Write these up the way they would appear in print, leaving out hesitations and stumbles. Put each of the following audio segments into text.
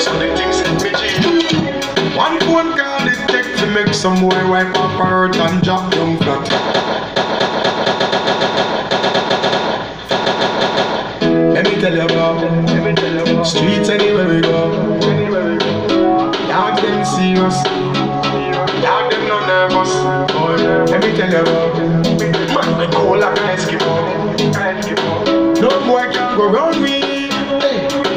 so the things hit me cheap. One phone call it take to make some boy wipe up her hurt and drop down flat. Let me tell you about streets anywhere we go. Dog them serious, dog them no nervous. Oh, let me tell you about man, they cold like an Eskimo. No boy can go round me.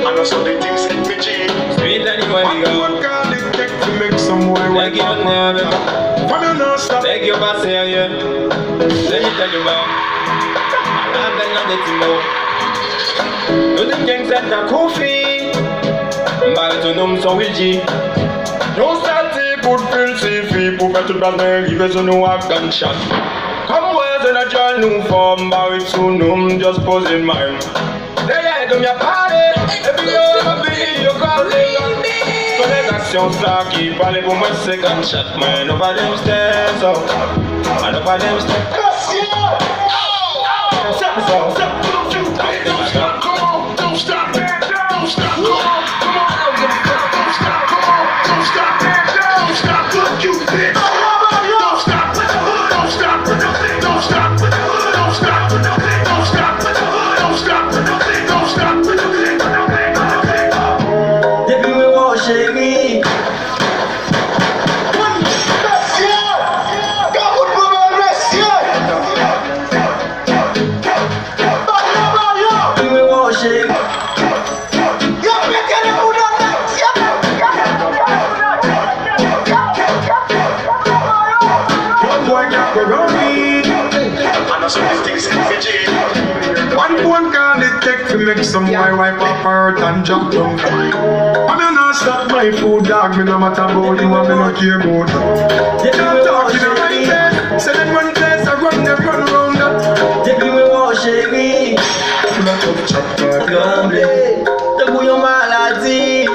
I know so the things hit me cheap. Street anywhere we go. One call it take to make some boy wipe up her hurt. From you no stop. Beg your boss here, yeah. Let me tell you about I'm gonna let you know. Nous des gangs à ta coffee. Mal ton nom sans Ouija. No starty good feel see pour faire toute base mais il veut nous à gunshot. Come where's in a joy new form but it's so numb just pose in mind. They ain't do me a party. Every year of the year you call me. So les actions ça qui parlent pour moi c'est gunshot man. Over them stairs up. And over them stairs. One phone call it take to make some boy wipe up her hurt and drop down. I'm not stop my food dog, me no matter about you and me no care about you. You can't talk in the right place, say them run place, I run them run round that. Depuis me voir chérie, Full of tough chapter. trembler, te bouillon maladie,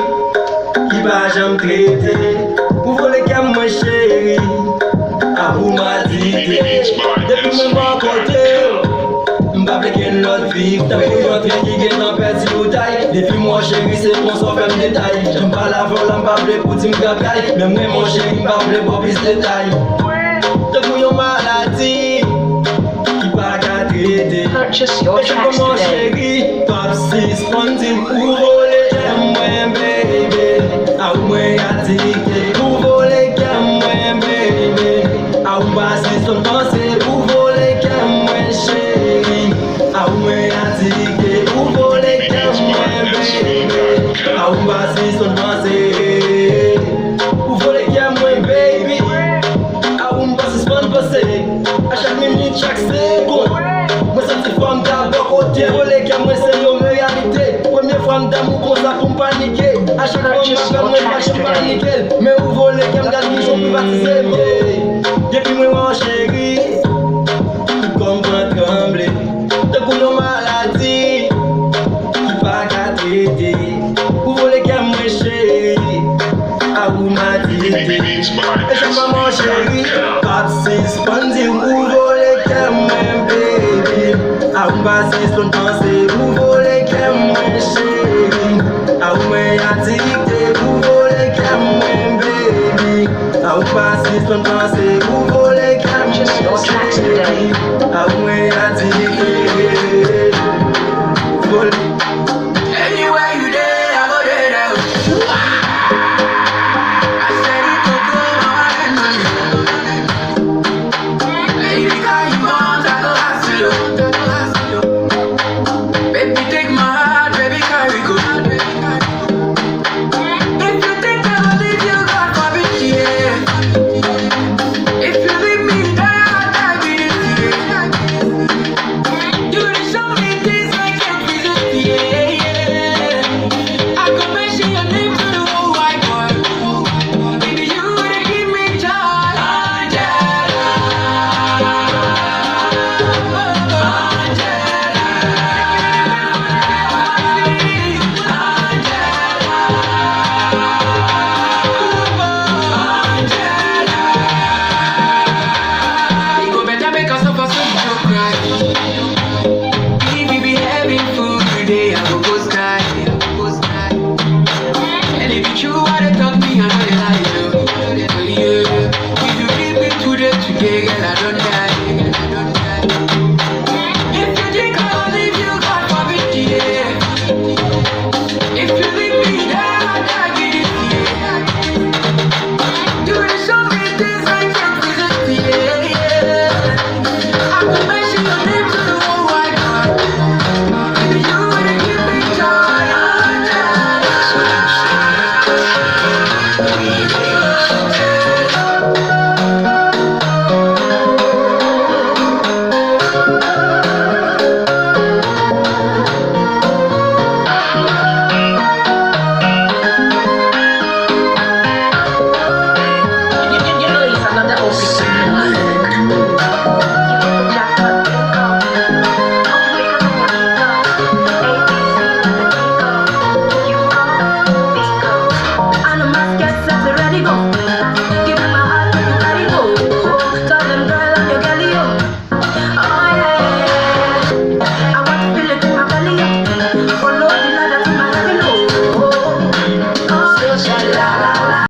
qui va jamais traiter, ouvre les cams mon chéri, à vous m'a dit, depuis me voir côté. M'pas qu'une l'autre vie, t'as vu rentrer qui gagne en perdu ou taille. Depuis moi chéri, c'est bon sans faire de détails. J'aime pas la vol, m'pas pour dire m'gagaille. Même moi mon chéri, m'pas pour plus de détails. T'as bouillon maladie, qui pas qu'à traiter. Purchase your tracks Mon today. chéri, pap 6 pandine, pour voler qu'aime moi baby. A ou moi addicté, pour voler qu'aime moi baby. A ou passer son pensée, pour voler qu'aime moi chéri. A ou moi addicté, pour voler qu'aime moi baby. A ou passer son pensée, pour voler qu'aime moi baby. A ou passer son pensée, à chaque minute, chaque seconde. Moi cette femme d'abord côté relais qui moi c'est une réalité. Première femme d'amour qu'on ça pour paniquer. À chaque fois moi je paniquer. Mais où voler qui me garde qui sont privatisés. Depuis moi mon chéri, qui comprend trembler. De pour nos maladies, qui pas qu'à traiter. Où voler qui moi chéri, à où m'a dit. Et je mon chéri, pap 6 pandis où voler qui moi baby. A ou passer son pensée, vous voulez qu'elle moi chérie. A ou moi addicté, vous voulez qu'elle moi baby. A ou passer son pensée, vous voulez qu'elle moi chérie. A ou moi addicté.